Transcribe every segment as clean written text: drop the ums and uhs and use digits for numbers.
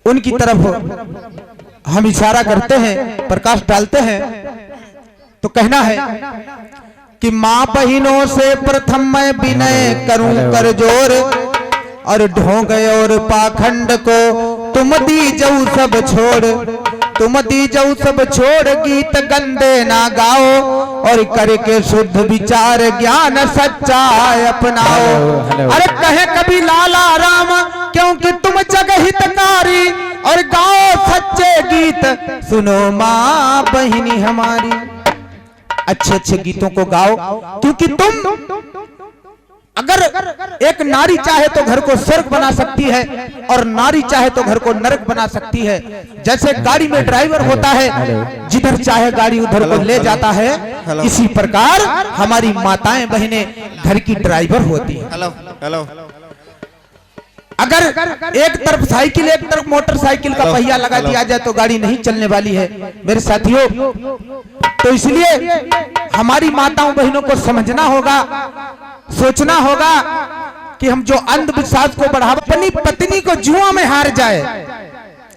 उनकी तरफ हम इशारा करते हैं, प्रकाश डालते हैं। तो कहना है कि माँ बहिनों से प्रथम मैं विनय करूं कर जोर, और ढोंग और पाखंड को तुम दी जाऊ सब छोड़, तुम दी जाऊ सब छोड़, गीत गंदे ना गाओ, और करके शुद्ध विचार ज्ञान सच्चा अपनाओ। अरे कहे कभी लाला राम क्योंकि तुम जग हितकारी, और गाओ सच्चे गीत सुनो माँ बहिनी हमारी। अच्छे अच्छे गीतों को गाओ, क्योंकि तुम अगर एक नारी चाहे तो घर को स्वर्ग बना सकती है, और नारी चाहे तो घर को नरक बना सकती है। जैसे गाड़ी में ड्राइवर होता है, जिधर चाहे गाड़ी उधर को ले जाता है, इसी प्रकार हमारी माताएं बहनें घर की ड्राइवर होती हैं। हेलो अगर एक तरफ साइकिल एक तरफ मोटरसाइकिल का पहिया लगा दिया जाए तो गाड़ी नहीं चलने वाली है मेरे साथियों। तो इसलिए हमारी माताओं बहनों को समझना होगा, सोचना होगा कि हम जो अंधविश्वास को बढ़ावा, अपनी पत्नी को जुआ में हार जाए,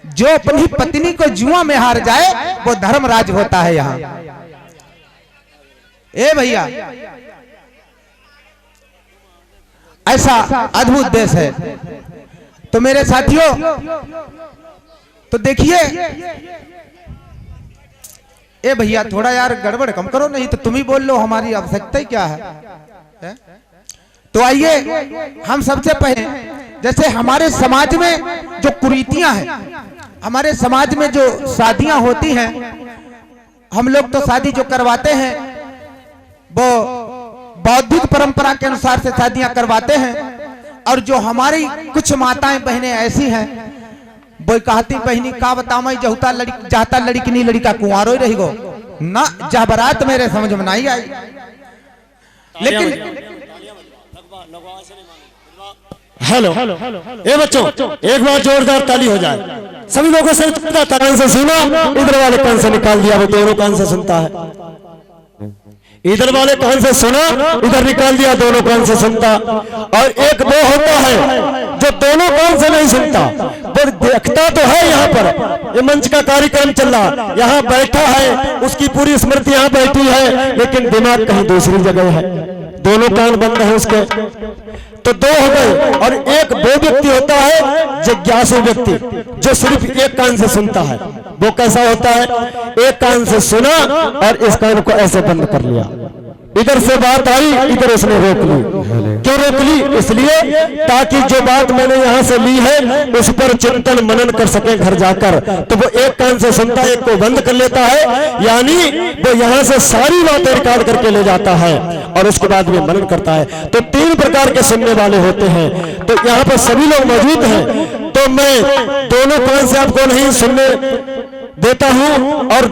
जो अपनी पत्नी को जुआ में हार जाए वो धर्मराज होता है यहाँ। ए भैया, ऐसा अद्भुत देश है। तो मेरे साथियों, तो देखिए, ए भैया थोड़ा यार गड़बड़ कम करो, नहीं तो तुम ही बोल लो, हमारी आवश्यकता ही क्या है? तो आइए हम सबसे पहले, जैसे हमारे समाज में जो कुरीतियां हैं, हमारे समाज में जो शादियां होती हैं, हम लोग तो शादी जो करवाते हैं वो बौद्धिक परंपरा के अनुसार से शादियां करवाते हैं। और जो हमारी कुछ माताएं बहनें ऐसी हैं, वो कहती बहनी का बताओ, मैं जहता लड़की जाता लड़की नहीं, लड़का कुंवारो ही रही गो ना, जबरात मेरे समझ में नहीं आई। लेकिन हेलो ए बच्चों, एक बार जोरदार ताली हो जाए सभी लोगों से। कान से सुनो, इधर वाले कान से निकाल दिया, वो दोनों कान से सुनता है। इधर वाले कान से सुना, इधर निकाल दिया, दोनों कान से सुनता। और एक वो होता है जो दोनों कान से नहीं सुनता, पर देखता तो है। यहाँ पर ये मंच का कार्यक्रम चल रहा, यहाँ बैठा है, उसकी पूरी स्मृति यहाँ बैठी है, लेकिन दिमाग कहीं दूसरी जगह है, दोनों कान बंद है उसके। तो दो हो गए। और एक वो व्यक्ति होता है जिज्ञासु व्यक्ति, जो सिर्फ एक कान से सुनता है। वो कैसा होता है? एक कान से सुना और इस कान को ऐसे बंद कर लिया, इधर से बात आई, इधर उसने रोक ली। क्यों रोक ली? इसलिए ताकि जो बात मैंने यहाँ से ली है उस पर चिंतन मनन कर सके घर जाकर। तो वो एक कान से सुनता है, एक को बंद कर लेता है, यानी वो यहाँ से सारी बातें रिकॉर्ड करके ले जाता है और उसके बाद में मनन करता है। तो तीन प्रकार के सुनने वाले होते हैं। तो यहाँ पर सभी लोग मौजूद हैं, तो मैं दोनों कान से आपको नहीं सुनने देता हूं, और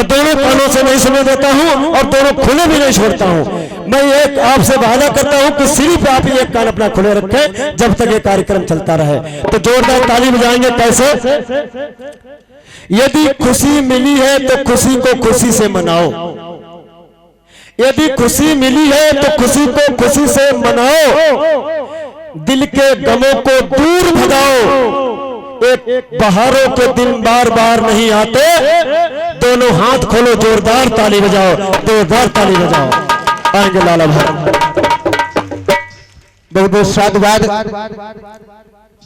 दोनों कानों से नहीं सुनने देता हूं, और दोनों खुले भी नहीं छोड़ता हूं। मैं एक आपसे वादा करता हूं कि सिर्फ आप एक कान अपना खुले रखें जब तक ये कार्यक्रम चलता रहे। तो जोरदार ताली बजाएंगे। कैसे? यदि खुशी मिली है तो खुशी को खुशी से मनाओ, यदि खुशी मिली है तो खुशी को खुशी से मनाओ, दिल के गमों को दूर भगाओ। एक बहारों के दिन बार बार नहीं आते, दोनों हाथ खोलो, जोरदार ताली बजाओ, जोरदार ताली बजाओ। आएंगे लाला भाई। बहुत बहुत साधुवाद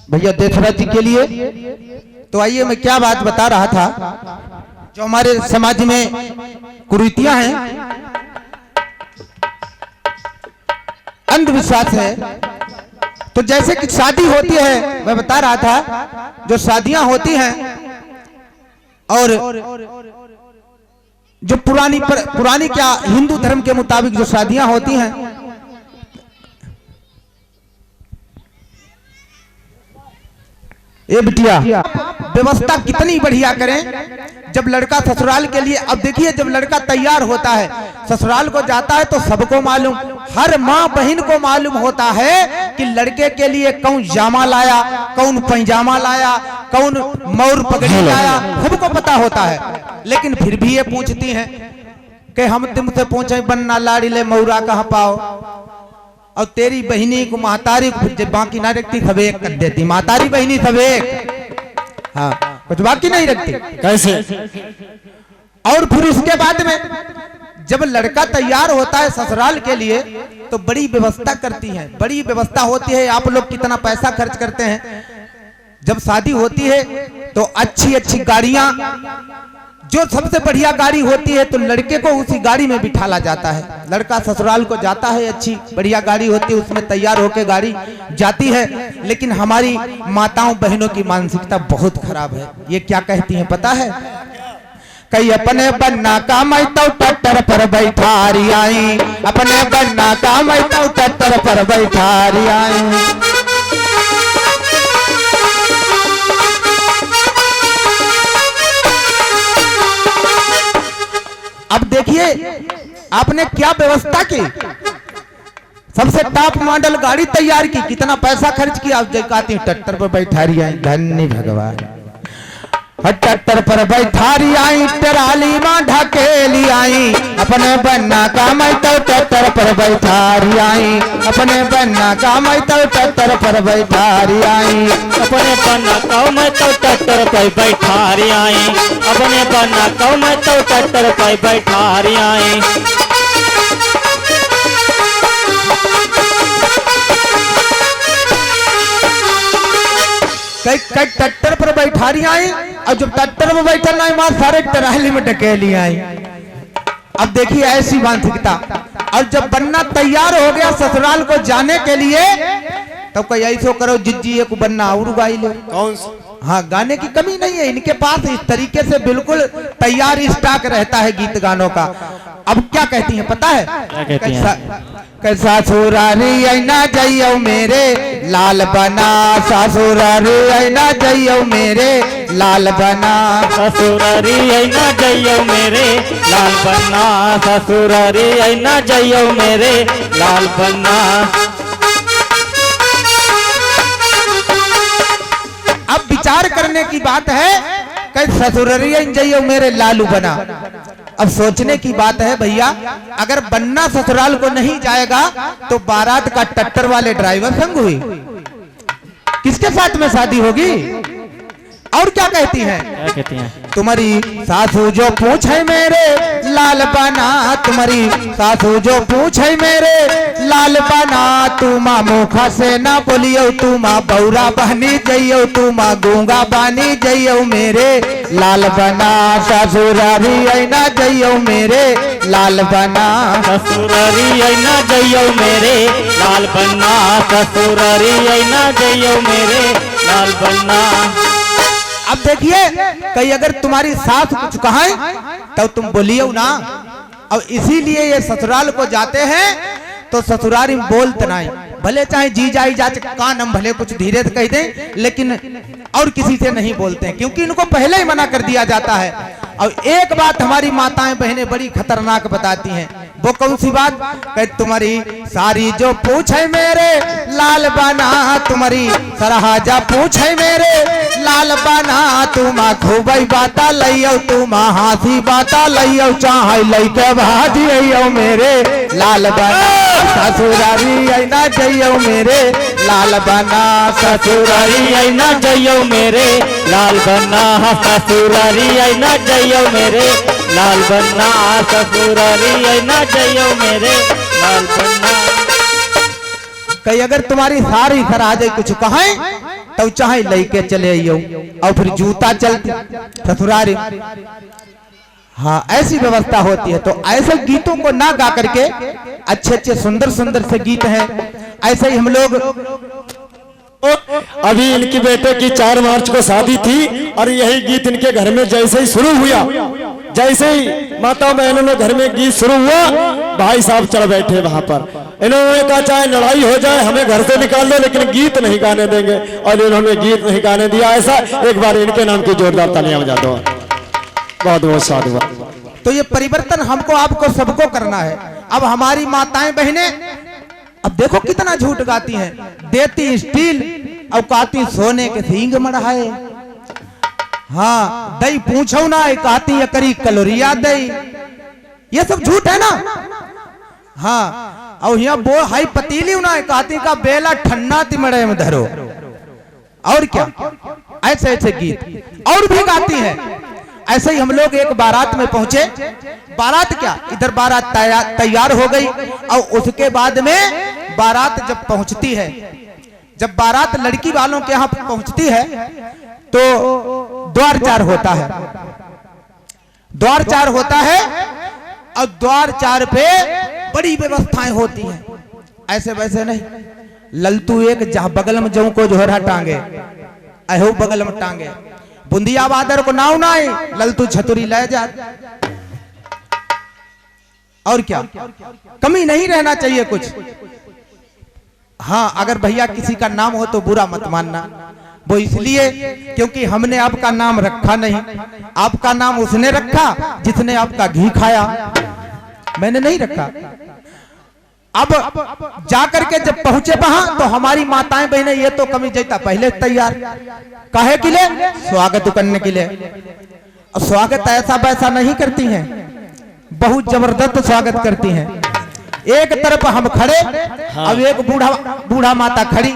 भैया देशराज जी के लिए। तो आइए, मैं क्या बात बता रहा था, जो हमारे समाज में कुरीतियां हैं, अंधविश्वास है। तो जैसे कि शादी होती है, मैं बता रहा था, जो शादियां होती हैं और जो पुरानी क्या हिंदू धर्म के मुताबिक जो शादियां होती हैं, ये बिटिया व्यवस्था कितनी बढ़िया करें। जब लड़का ससुराल के लिए, अब देखिए, जब लड़का तैयार होता है ससुराल को जाता है तो सबको मालूम, हर माँ बहन को मालूम होता है कि लड़के के लिए कौन जामा लाया, कौन पैजामा लाया, कौन मौर पगड़ी लाया, सबको पता होता है। लेकिन फिर भी ये पूछती हैं कि हम तुमसे पूछे बन्ना लाड़ी ले मौरा कहाँ पाओ, और तेरी बहिनी को महतारी को जब बाकी ना रखती सब एक कर देती, महतारी बहिनी सब एक, हाँ कुछ बाकी नहीं रखती। कैसे? और फिर उसके बाद में जब लड़का तैयार होता है ससुराल के लिए तो बड़ी व्यवस्था करती है, बड़ी व्यवस्था होती है। आप लोग कितना पैसा खर्च करते हैं, जब शादी होती है तो अच्छी अच्छी गाड़ियां, जो सबसे बढ़िया गाड़ी होती है तो लड़के को उसी गाड़ी में बिठाला जाता है। लड़का ससुराल को जाता है, अच्छी बढ़िया गाड़ी होती है उसमें तैयार होकर गाड़ी जाती है। लेकिन हमारी माताओं बहनों की मानसिकता बहुत खराब है। ये क्या कहती हैं पता है? कई अपने बन्ना का मैं तो ट्रैक्टर पर बैठारी आई, अपने बन्ना का मैं तो ट्रैक्टर पर बैठारी आई। अब देखिए आपने क्या व्यवस्था की, सबसे टॉप मॉडल गाड़ी तैयार की, कितना पैसा खर्च किया। आप कहती हैं ट्रैक्टर पर बैठारी आई, धन्य भगवान। ट्रैक्टर पर बैठारी आई, टराली मां ढकेली आई, अपने बन्ना का मैं तो ट्रैक्टर पर बैठारी आई, अपने बन्ना का मैं तो ट्रैक्टर पर बैठारी आई, अपने बन्ना का मैं तो ट्रैक्टर पर बैठारी आई, अपने बन्ना का मैं तो ट्रैक्टर पर बैठारी आई। कई ट्रैक्टर पर बैठारी आई और जब ट्रैक्टर में बैठल नहीं मां सारे टराली में ढकेली आई। अब देखिए ऐसी मानसिकता। और जब बन्ना तैयार हो गया ससुराल को जाने के लिए तब कोई ऐसा करो जिज्जी एक बन्ना और गाई लो। कौन सा? हाँ गाने की कमी नहीं है इनके पास, इस तरीके से बिल्कुल तैयार स्टॉक रहता है गीत गानों का। अब क्या कहती हैं पता है? क्या कहती हैं? कैसा ससुरारी ऐना जइयो मेरे लाल बना, ससुरारी ऐना जइयो मेरे लाल बना, ससुरारी ऐना जइयो मेरे लाल बन्ना, ससुरारी ऐना जइयो मेरे लाल बन्ना। अब विचार करने की बात है कि ससुरारी ऐना जइयो मेरे लालू बना। अब सोचने की बात है भैया, अगर बन्ना ससुराल को नहीं जाएगा तो बारात का ट्रैक्टर वाले ड्राइवर संग हुई, किसके साथ में शादी होगी? और क्या कहती है? क्या कहती हैं? तुम्हारी सासू जो पूछे मेरे लाल बना, तुम्हारी सासू जो पूछे मेरे लाल बना, तू माँ मुखा से ना बोलियो, तू माँ बौरा बनी जइयो, तू माँ गूंगा बनी जइयो मेरे लाल बना, ससुरारी ऐना जइयो मेरे लाल बना, ससुरारी ऐना जइयो मेरे लाल बन्ना, ससुरारी ऐना जइयो मेरे लाल बन्ना। अब देखिए कहीं अगर तुम्हारी सास कुछ कहे तो तुम बोलियो ना। अब इसीलिए ये ससुराल को जाते हैं तो ससुरारी में बोलते नहीं, भले चाहे जी जाई जा कान हम भले कुछ धीरे से कह दें लेकिन और किसी से नहीं बोलते हैं, क्योंकि इनको पहले ही मना कर दिया जाता है। और एक बात हमारी माताएं बहनें बड़ी खतरनाक बताती हैं, वो कौन सी बात? कि तुम्हारी सारी जो पूछे मेरे लाल बना, तुम्हारी सरहाजा पूछे मेरे लाल बना, तू माँ खूबई बाता लियो, तू माँ हाथी बाता लियो, चाहे लइके भाजी अइयो मेरे लाल बना, ससुरारी ऐना जइयो मेरे लाल बना, ससुरारी ऐना जइयो मेरे लाल बन्ना, ससुरारी ऐना जइयो मेरे लाल बन्ना, ससुरारी ऐना जइयो मेरे लाल बन्ना। कहीं अगर तुम्हारी सारी खराजे कुछ कहें तो चाहे लेके चले आइयो और फिर जूता चलती ससुरारी। हाँ ऐसी व्यवस्था होती है। तो ऐसे गीतों को ना गा करके अच्छे अच्छे सुंदर सुंदर से गीत हैं, ऐसे ही हम लोग। अभी इनकी बेटे की 4 मार्च को शादी थी और यही गीत इनके घर में जैसे ही शुरू हुआ, जैसे ही माता बहनों ने घर में गीत शुरू हुआ, भाई साहब चढ़ बैठे वहां पर। इन्होंने कहा चाहे लड़ाई हो जाए हमें घर से निकाल दो लेकिन गीत नहीं गाने देंगे, और इन्होंने गीत नहीं गाने दिया। ऐसा एक बार इनके नाम की जोरदार तालियां बजा दो। बहुत बहुत साधुवाद। तो ये परिवर्तन हमको आपको सबको करना है। अब हमारी माताएं बहनें अब देखो कितना झूठ गाती हैं, देती स्टील और कहती सोने के सींग मढ़ाए। हाँ दई पूछो ना कहती है करी कलोरिया दई, ये सब झूठ है ना। हाँ और यहाँ वो हाई पतीली उन्हें कहती का बेला ठन्ना तिमड़े में धरो। और क्या ऐसे ऐसे गीत और भी गाती है। ऐसे ही हम लोग एक बारात में पहुंचे। बारात क्या, इधर बारात तैयार हो गई और उसके बाद में बारात जब पहुंचती है, जब बारात लड़की वालों के यहाँ पहुंचती है तो द्वार चार होता है। द्वार चार होता है और द्वार चार पे बड़ी व्यवस्थाएं होती हैं। ऐसे वैसे नहीं, ललतू एक जहां बगल में जाऊं को जोहरा टांगे, अहो बगल में टांगे, बुंदिया बादर को नाव नाई, ललतू छतुरी ले जा। और क्या, कमी नहीं रहना चाहिए कुछ। हाँ, अगर भैया किसी का नाम हो तो बुरा मत मानना, वो इसलिए क्योंकि हमने आपका नाम रखा नहीं। आपका नाम उसने रखा जिसने आपका घी खाया, मैंने नहीं रखा। अब जाकर के जब पहुंचे वहां तो हमारी माताएं बहनें ये तो कमी जैता पहले तैयार, काहे के लिए, स्वागत करने के लिए। स्वागत ऐसा वैसा नहीं करती हैं, बहुत जबरदस्त स्वागत करती हैं। एक तरफ हम खड़े, अब एक बूढ़ा माता खड़ी,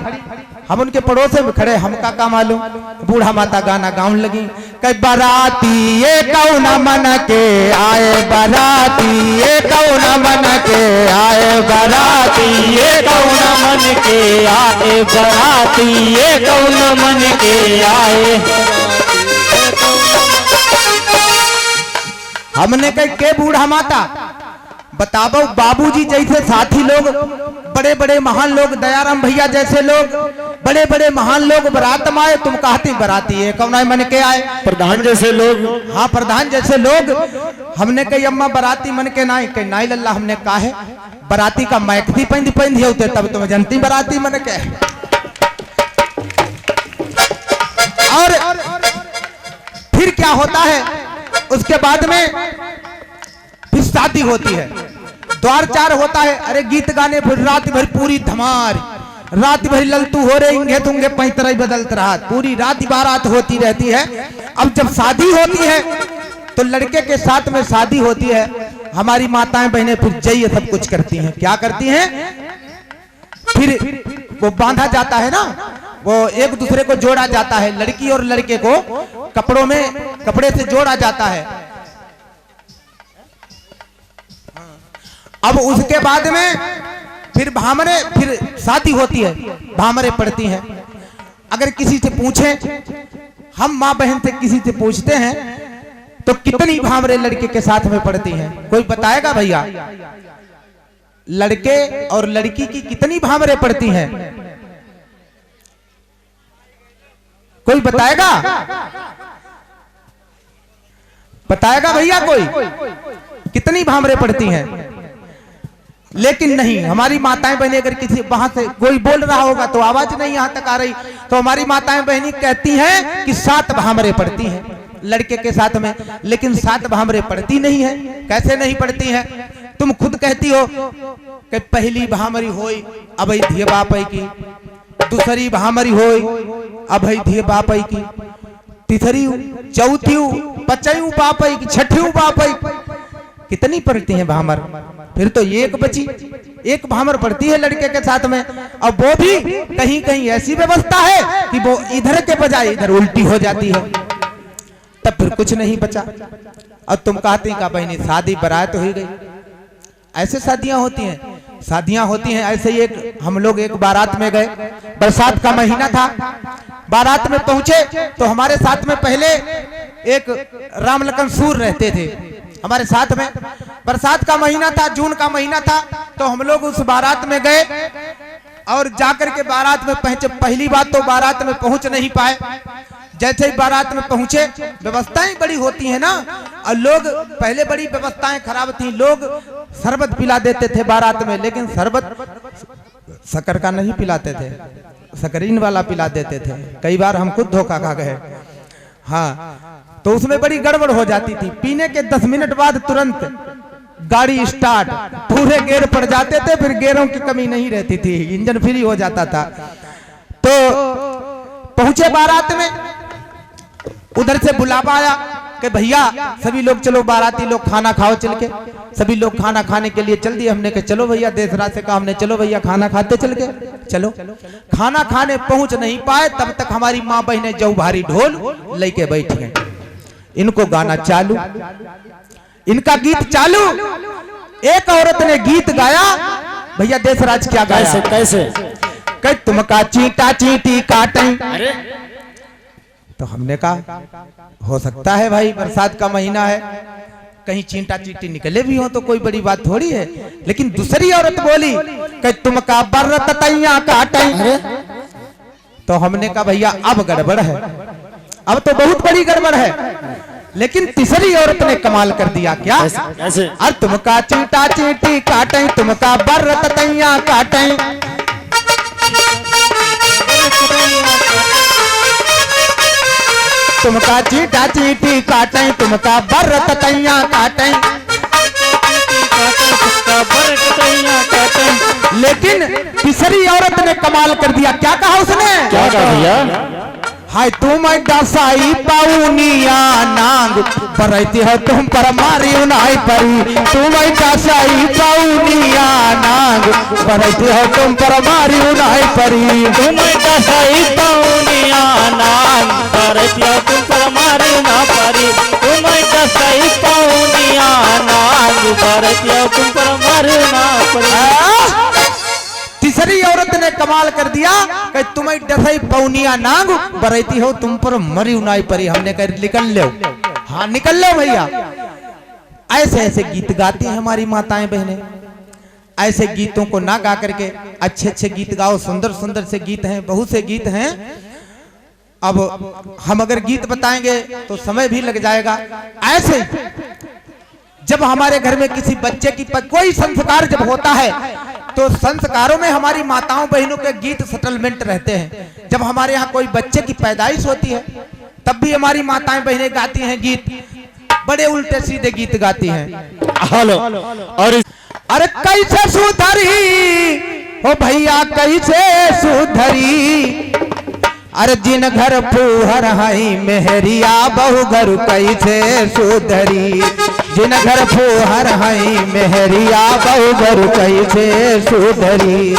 हम उनके पड़ोस में खड़े, हमका का मालूम। बूढ़ा माता गाना गाउन लगी, कई बाराती ये कौन मन के आए, बाराती ये कौन मन के आए, बाराती ये कौन मन के आए, बराती ये कौन मन के आए। हमने कही के बूढ़ा माता बताओ, बाबूजी जैसे साथी लोग, बड़े बड़े महान लोग, दयाराम भैया जैसे लोग, बड़े बड़े महान लोग बारात में आए, तुम कहती बराती है कौन मन के आए, प्रधान जैसे लोग। हाँ, प्रधान जैसे लोग। हमने कही अम्मा बराती मन के नाई, कही नाई लल्ला, हमने कहा है बराती का मैकती पैंदी होते तब तुम जनती बराती मन के। और फिर क्या होता है, उसके बाद में फिर शादी होती है, द्वार चार होता है। अरे गीत गाने, फिर रात भर पूरी धमार, रात भर ललतू हो रहे, इंगे तुंगे पैतरा बदलते रहा, पूरी रात बारात होती रहती है। अब जब शादी होती है तो लड़के के साथ में शादी होती है, हमारी माताएं बहनें फिर जय सब कुछ करती हैं। क्या करती हैं, फिर वो बांधा जाता है ना, वो एक दूसरे को जोड़ा जाता है, लड़की और लड़के को कपड़ों में कपड़े से जोड़ा जाता है। अब उसके बाद में फिर भामरे, फिर शादी होती है, भामरे पड़ती हैं। अगर किसी से पूछे, हम माँ बहन से किसी से पूछते हैं तो कितनी भामरे लड़के के साथ में पड़ती हैं, कोई बताएगा भैया? लड़के और लड़की की कितनी भामरे पड़ती हैं, कोई बताएगा? बताएगा भैया कोई, कितनी भामरे पड़ती हैं? लेकिन नहीं, हमारी माताएं बहनें, अगर किसी वहां से कोई बोल रहा होगा तो आवाज नहीं यहां तक आ रही, तो हमारी माताएं बहनें कहती हैं कि 7 भामरे पड़ती हैं लड़के के साथ में। लेकिन 7 भामरे पड़ती नहीं है। कैसे नहीं पड़ती हैं? तुम खुद कहती हो कि पहली भामरी होई अभई धिय बापई की, दूसरी भामरी होई अभई धिय बापई की, तीसरी, चौथी, पचई बापई की, छठी बापई। कितनी पड़ती हैं भामर? फिर तो एक बची, एक भामर पड़ती है लड़के के साथ में। अब वो भी कहीं कहीं ऐसी व्यवस्था है कि वो इधर के बजाय इधर उल्टी हो जाती है, तब फिर कुछ नहीं बचा। और तुम कहती का बहनी शादी बारात हो गई। ऐसे शादियां होती हैं, शादियां होती हैं। ऐसे ही एक हम लोग एक बारात में गए, बरसात का महीना था, बारात में पहुंचे तो हमारे साथ में पहले एक राम लखन सूर रहते थे हमारे साथ में। बरसात का महीना था, जून का महीना था, तो हम लोग उस बारात में गए और जाकर के बारात में पहुंचे। पहली बात तो बारात में पहुंच नहीं पाए। जैसे ही बारात में पहुंचे, व्यवस्थाएं बड़ी होती है ना, और लोग पहले बड़ी व्यवस्थाएं खराब थी। लोग शरबत पिला देते थे बारात में, लेकिन शरबत शक्कर का नहीं पिलाते थे, शक्करीन वाला पिला देते थे। कई बार हम खुद धोखा खा गए। हाँ, तो उसमें बड़ी गड़बड़ हो जाती थी। पीने के 10 मिनट बाद तुरंत गाड़ी स्टार्ट, पूरे गेयर पड़ जाते थे, फिर गेयरों की कमी नहीं रहती थी, इंजन फ्री हो जाता था। तो पहुंचे बारात में, उधर से बुलावा आया, कि भैया सभी लोग चलो, बाराती लोग खाना खाओ चल के। सभी लोग खाना खाने के लिए चल दिए। हमने कहा चलो भैया, देश रात से कहा हमने, चलो भैया खाना खाते चल के। चलो खाना खाने पहुंच नहीं पाए, तब तक हमारी माँ बहने जऊ भारी ढोल लेके बैठ गए। इनको गाना चालू, इनका गीत चालू। एक औरत ने गीत गाया, भैया देशराज क्या गाया? कैसे कैसे? कह तुमका चींटा चींटी काटें। तो हमने कहा हो सकता है भाई, बरसात का महीना है, कहीं चींटा चींटी निकले भी हो तो कोई बड़ी बात थोड़ी है। लेकिन दूसरी औरत बोली कि तुमका बर्रत तैया काटें। तो हमने कहा भैया अब गड़बड़ है, अब तो बहुत बड़ी गड़बड़ है। लेकिन तीसरी औरत ने कमाल कर दिया। क्या? कैसे? और तुमका चींटा चींटी काटें, तुमका बर्रत तैया काटें। तुमका चींटा चींटी काटें, तुमका बर्रत तैया काटें। लेकिन तीसरी औरत ने कमाल कर दिया। क्या कहा उसने? क्या कहा भैया? हाय तुम दसाई पाउनिया नांग बरती हो तुम पर मारी उनाई परी। तुम दसाई पाउनिया नांग बरती हो तुम पर मारी उनाई परी। तुम दसाई पाउनिया नांग बरती हो तुम पर मारी ना परी। तुम दसाई पाउनिया नांग बरती हो तुम पर मारी ना परी। तीसरी औरत ने कमाल कर दिया कि तुम्हें डसई पौनिया नांग बरती हो तुम पर मरी उनाई परी। हमने कहा निकल लो, हाँ निकल लो भैया। ऐसे ऐसे गीत गाती हैं हमारी माताएं बहनें। ऐसे गीतों को ना गा करके अच्छे अच्छे गीत गाओ। सुंदर सुंदर से गीत हैं, बहुत से गीत हैं। अब हम अगर गीत बताएंगे तो समय भी लग जाएगा। ऐसे जब हमारे घर में किसी बच्चे की कोई संस्कार जब होता है तो संस्कारों में हमारी माताओं बहनों के गीत सेटलमेंट रहते हैं। जब हमारे यहाँ कोई बच्चे की पैदाइश होती है तब भी हमारी माताएं बहनें गाती हैं गीत, बड़े उल्टे सीधे गीत गाती हैं। हेलो। और अरे कैसे सुधरी हो भैया, कैसे सुधरी। अरे जिन घर फूहर हई मेहरिया बहु घर कैसे सुधरी। जिन घर फूहर हई मेहरिया बहु घर कैसे सुधरी।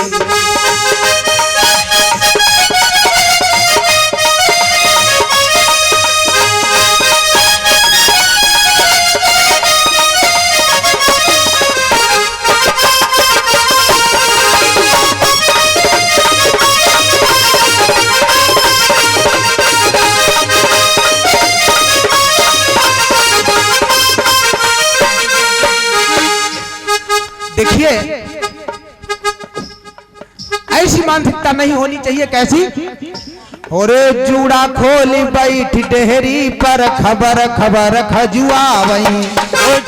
देखिए ऐसी मानसिकता नहीं होनी चाहिए। कैसी? और जूड़ा खोली बैठ डेहरी पर खबर खबर खजुआ वही।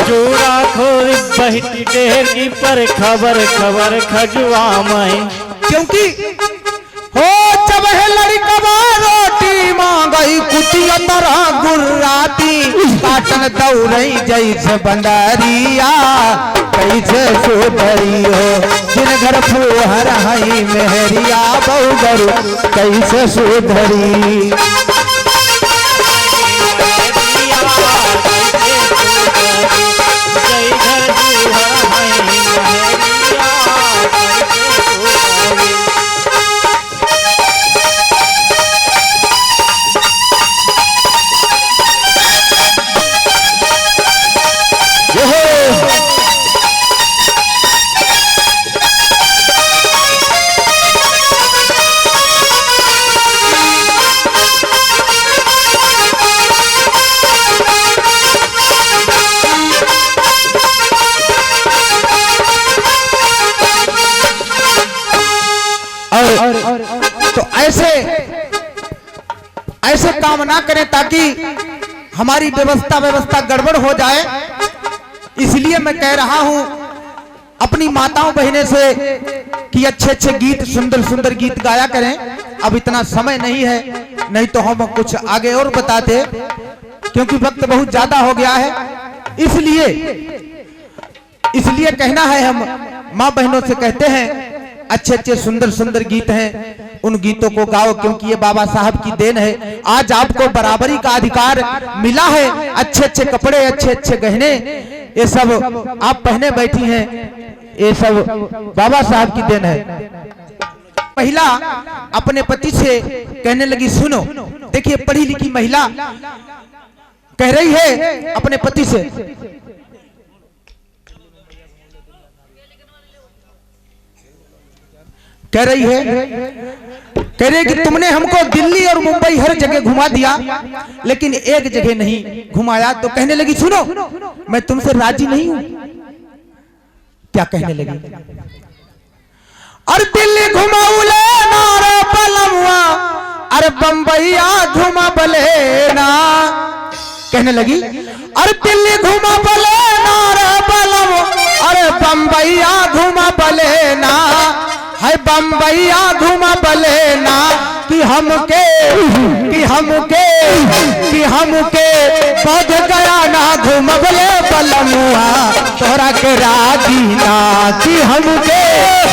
जूड़ा खोल बैठ डेहरी पर खबर खबर खजुआ मई। क्योंकि हो जब है लड़कवा रोटी मांगई कुटिया तरह गुर्राती। काटन दौड़ई जैसे बंदरिया कैसे सुधरी हो। जिन घर फूहर हई मेहरिया बहु घर कैसे सुधरी। तो ऐसे काम ना करें ताकि हमारी व्यवस्था गड़बड़ हो जाए। इसलिए मैं कह रहा हूं अपनी माताओं बहनें से कि अच्छे अच्छे गीत, सुंदर सुंदर गीत गाया करें। अब इतना समय नहीं है, नहीं तो हम कुछ आगे और बताते, क्योंकि वक्त बहुत ज्यादा हो गया है। इसलिए कहना है, हम माँ बहनों से कहते हैं अच्छे अच्छे सुंदर सुंदर गीत हैं उन गीतों को गाओ, क्योंकि ये बाबा साहब की देन है। आज आपको बराबरी का अधिकार मिला है। अच्छे अच्छे कपड़े, अच्छे अच्छे गहने, ये सब आप पहने बैठी हैं, ये सब बाबा साहब की देन है। महिला अपने पति से कहने लगी, सुनो, देखिए पढ़ी लिखी महिला कह रही है अपने पति से, कह रही है कि तुमने हमको दिल्ली और मुंबई हर जगह घुमा दिया, लेकिन एक जगह नहीं घुमाया। तो कहने लगी, सुनो, मैं तुमसे राजी नहीं हूं। क्या कहने लगी? अरे दिल्ली घुमाऊ लेना रे पलमुआ, अरे बंबईया घुमा बलेना। कहने लगी, अरे दिल्ली घुमा बलेना रे पलमुआ, अरे बंबईया घुमा बलेना, है बंबईया घुमा बलेना, कि हमके पौध गया ना घुम बले बलमुआ तोरा के राजीना, कि हमके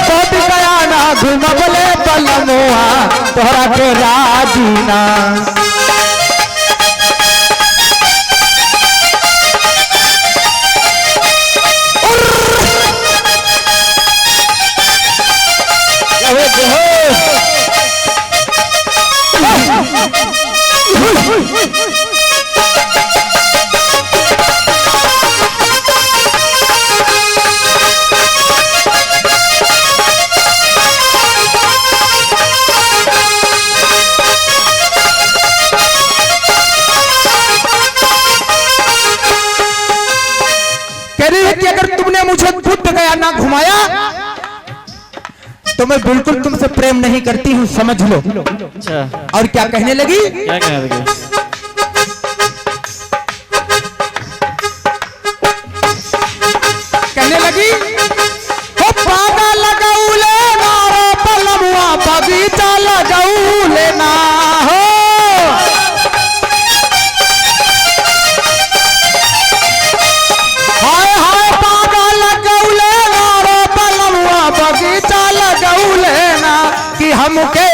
पौध गया ना घुम बले बलमुआ तोरा के राजीना। कि अगर तुमने मुझे बुद्ध गया ना घुमाया तो मैं बिल्कुल तुमसे प्रेम नहीं करती हूँ, समझ लो। अच्छा, और क्या कहने लगी? क्या कहने लगी? कहने लगी, ओ पागा लगाऊ लेना रो पलमुआ, बगीचा लगाऊ लेना हो। हाय हाय पागा लगाऊ लेना रो पलमुआ, बगीचा लगाऊ लेना, कि हमके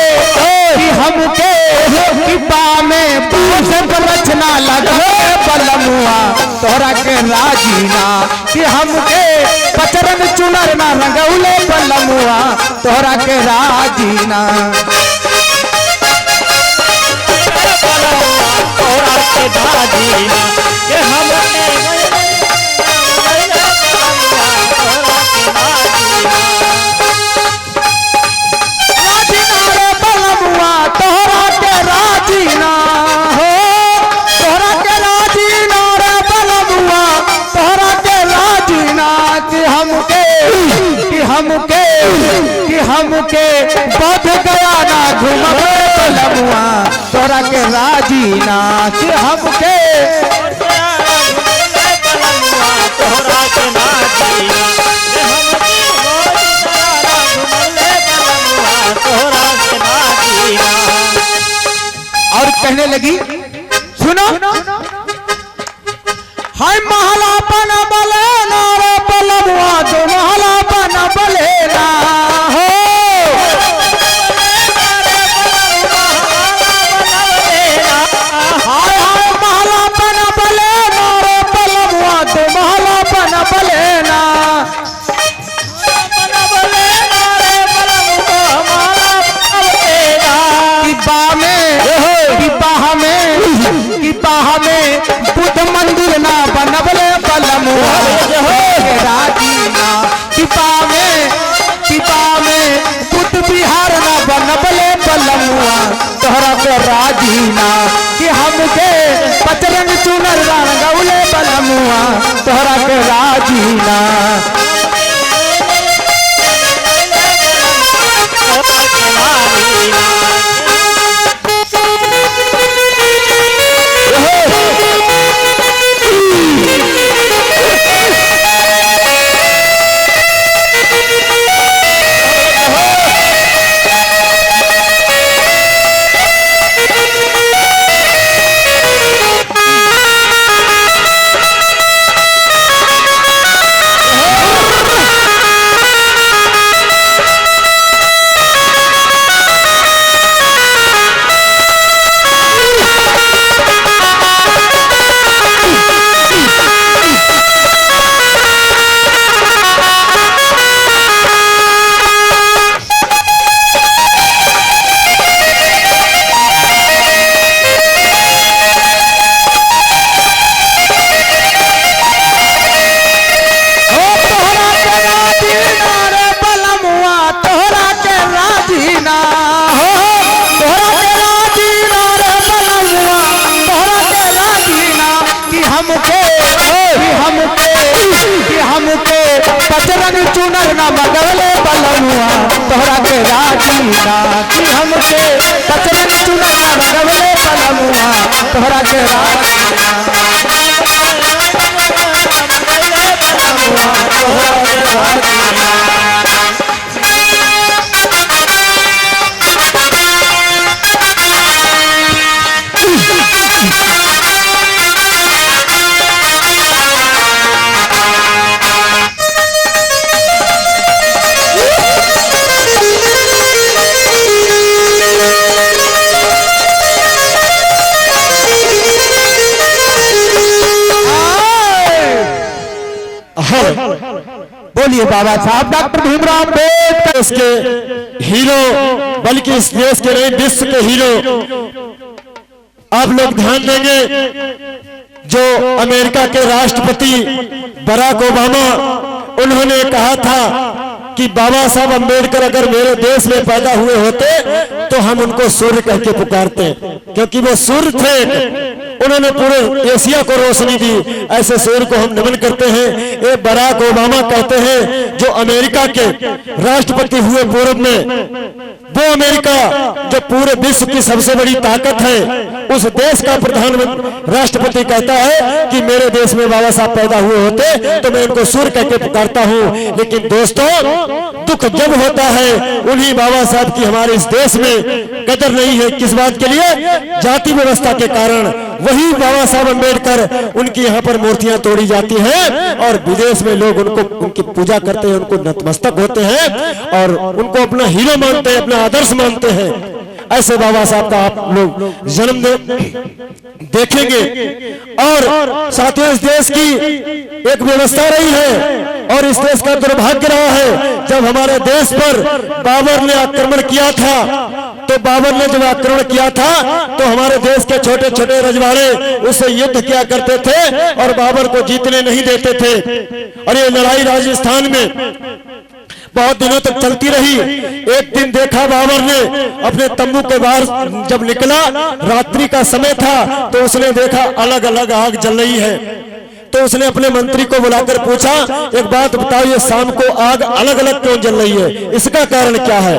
पा में पूछ रचना लगे पलमुआ तोरा के राजीना, कि हमके पचरन चुनर ना रंगौले पलमुआ तोरा के राजीना। तोरा के राजीना, कि हमके हमके बोध गया ना घुमबे पलमुआ तोरा के राजीना, कि हमके तोरा के राजीना, और कहने लगी, सुनो, हाय महला बन बलेना रे पलमुआ, तो महला बन बलेना हो। हाय हाय महला बन बलेना रे पलमुआ, तो महला बन बलेना, कि बाह में बुद्ध मंदिर ना बनबले पलमुआ के राजीना, कि बाह में बुद्ध बिहार ना बनबले पलमुआ तोहरा के राजीना, कि हमके पचरंग चुनर रंगौले पलमुआ तोहरा के राजीना। बजरंग चुनर ना मगवले बलमुआ तोहरा के राजी ना कि हमके बजरंग चुनर ना मगवले बलमुआ तोहरा के राजी बोलिए बाबा साहब डॉक्टर भीमराव अम्बेडकर इसके हीरो, बल्कि इस देश के नहीं विश्व के हीरो। आप लोग ध्यान देंगे, जो अमेरिका के राष्ट्रपति बराक ओबामा, उन्होंने कहा था कि बाबा साहब अम्बेडकर अगर मेरे देश में पैदा हुए होते तो हम उनको सूर्य कह के पुकारते, क्योंकि वो सूर्य थे। उन्होंने पूरे एशिया को रोशनी दी। ऐसे सूर्य को हम नमन करते हैं। ये बराक ओबामा कहते हैं, जो अमेरिका के राष्ट्रपति हुए पूर्व में, वो अमेरिका जो पूरे विश्व की सबसे बड़ी ताकत है, उस देश का प्रधानमंत्री राष्ट्रपति कहता है कि मेरे देश में बाबा साहब पैदा हुए होते तो मैं उनको सूर्य कह के पुकारता हूँ। लेकिन दोस्तों, दुख जब होता है उन्हीं बाबा साहब की हमारे इस देश में कदर नहीं है। किस बात के लिए? जाति व्यवस्था के कारण। वही बाबा साहब अम्बेडकर, उनकी यहाँ पर मूर्तियां तोड़ी जाती हैं और विदेश में लोग उनको, उनकी पूजा करते हैं, उनको नतमस्तक होते हैं और उनको अपना हीरो मानते हैं, अपना आदर्श मानते हैं। ऐसे बाबा साहब का आप लोग जन्म देखेंगे। और साथियों, इस देश की एक व्यवस्था रही है और इस देश का दुर्भाग्य रहा है। जब हमारे देश पर बाबर ने आक्रमण किया था, तो बाबर ने जब आक्रमण किया था तो हमारे देश के छोटे छोटे रजवाड़े उससे युद्ध किया करते थे और बाबर को जीतने नहीं देते थे। और ये लड़ाई राजस्थान में बहुत दिनों तक चलती रही। एक दिन देखा बाबर ने अपने तंबू के बाहर जब निकला, रात्रि का समय था, तो उसने देखा अलग अलग आग जल रही है। तो उसने अपने मंत्री को बुलाकर पूछा, एक बात बताओ, ये शाम को आग अलग अलग क्यों जल रही है, इसका कारण क्या है?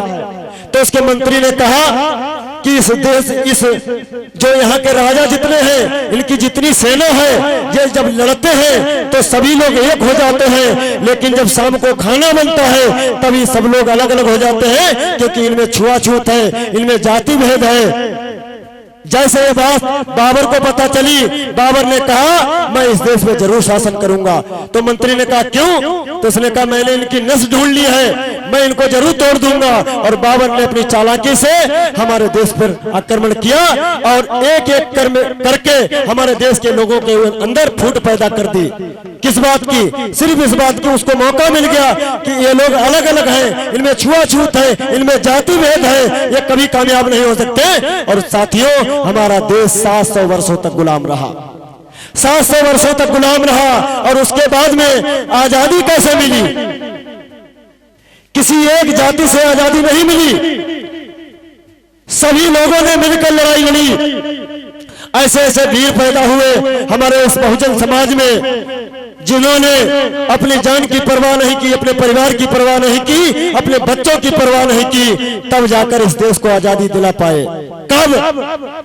तो उसके मंत्री ने कहा कि इस देश, इस जो यहाँ के राजा जितने हैं, इनकी जितनी सेना है, ये जब लड़ते हैं तो सभी लोग एक हो जाते हैं, लेकिन जब शाम को खाना बनता है तभी सब लोग अलग अलग हो जाते हैं, क्योंकि इनमें छुआछूत है, इनमें जाति भेद है। जैसे ये बात बाबर को पता चली, बाबर ने कहा मैं इस देश में जरूर शासन करूंगा। तो मंत्री ने कहा क्यों? तो उसने कहा मैंने इनकी नस ढूंढ ली है, मैं इनको जरूर तोड़ दूंगा। और बाबर ने अपनी चालाकी से हमारे देश पर आक्रमण किया और एक एक करके हमारे देश के लोगों के अंदर फूट पैदा कर दी। किस बात की? सिर्फ इस बात की उसको मौका मिल गया कि ये लोग अलग अलग हैं, इनमें छुआछूत है, इनमें जाति भेद है, ये कभी कामयाब नहीं हो सकते। और साथियों, हमारा देश 700 वर्षों तक गुलाम रहा, 700 वर्षों तक गुलाम रहा। और उसके बाद में आजादी कैसे मिली? किसी एक जाति से आजादी नहीं मिली, सभी लोगों ने मिलकर लड़ाई लड़ी। ऐसे ऐसे वीर पैदा हुए हमारे इस बहुजन समाज में, जिन्होंने अपनी जान की परवाह नहीं की, अपने परिवार की परवाह नहीं की, अपने बच्चों की परवाह नहीं की, तब जाकर इस देश को आजादी दिला पाए। कब?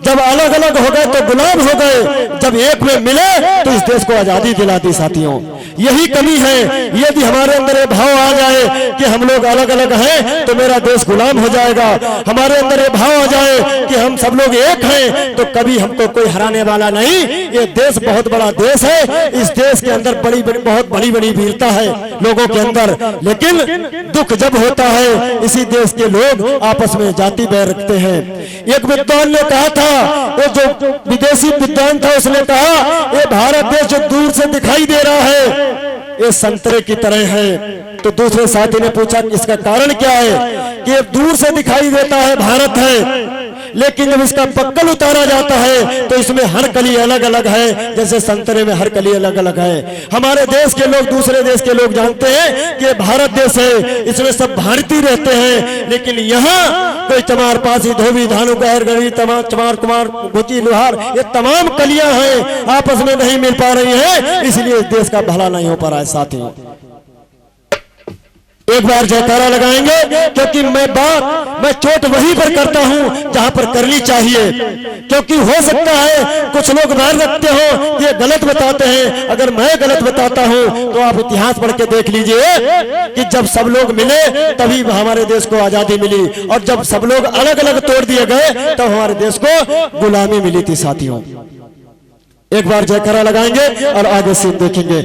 जब अलग अलग हो गए तो गुलाम हो गए, जब एक में मिले तो इस देश को आजादी दिला दी। साथियों, यही कमी है। यदि हमारे अंदर ये भाव आ जाए कि हम लोग अलग अलग हैं तो मेरा देश गुलाम हो जाएगा, हमारे अंदर ये भाव आ जाए कि हम सब लोग एक हैं तो कभी हमको कोई हराने वाला नहीं। ये देश बहुत बड़ा देश है, इस देश के अंदर बहुत बड़ी बड़ी वीरता है लोगों के अंदर। लेकिन दुख जब होता है, इसी देश के लोग आपस में जाति बैर रखते हैं। एक विद्वान ने कहा था, वो जो विदेशी विद्वान था, उसने कहा ये भारत देश जो दूर से दिखाई दे रहा है ये संतरे की तरह है। तो दूसरे साथी ने पूछा इसका कारण क्या है? कि दूर से दिखाई देता है भारत है, लेकिन जब इसका पक्कल उतारा जाता है तो इसमें हर कली अलग अलग है, जैसे संतरे में हर कली अलग अलग है। हमारे देश के लोग दूसरे देश के लोग जानते हैं कि भारत देश है, इसमें सब भारतीय रहते हैं, लेकिन यहाँ कोई चमार, पासी, धोबी, धानु, गहर, गरी, चमार, कुमार, घोची, लुहार, ये तमाम कलियां हैं, आपस में नहीं मिल पा रही हैं, इसलिए इस देश का भला नहीं हो पा रहा है। साथियों, एक बार जयकारा लगाएंगे, क्योंकि मैं चोट वहीं पर करता हूं जहां पर करनी चाहिए। क्योंकि हो सकता है कुछ लोग मान रखते हो ये गलत बताते हैं। अगर मैं गलत बताता हूं तो आप इतिहास पढ़ के देख लीजिए कि जब सब लोग मिले तभी हमारे देश को आजादी मिली, और जब सब लोग अलग अलग तोड़ दिए गए तब हमारे देश को गुलामी मिली थी। साथियों, एक बार जयकारा लगाएंगे और आगे सीन देखेंगे।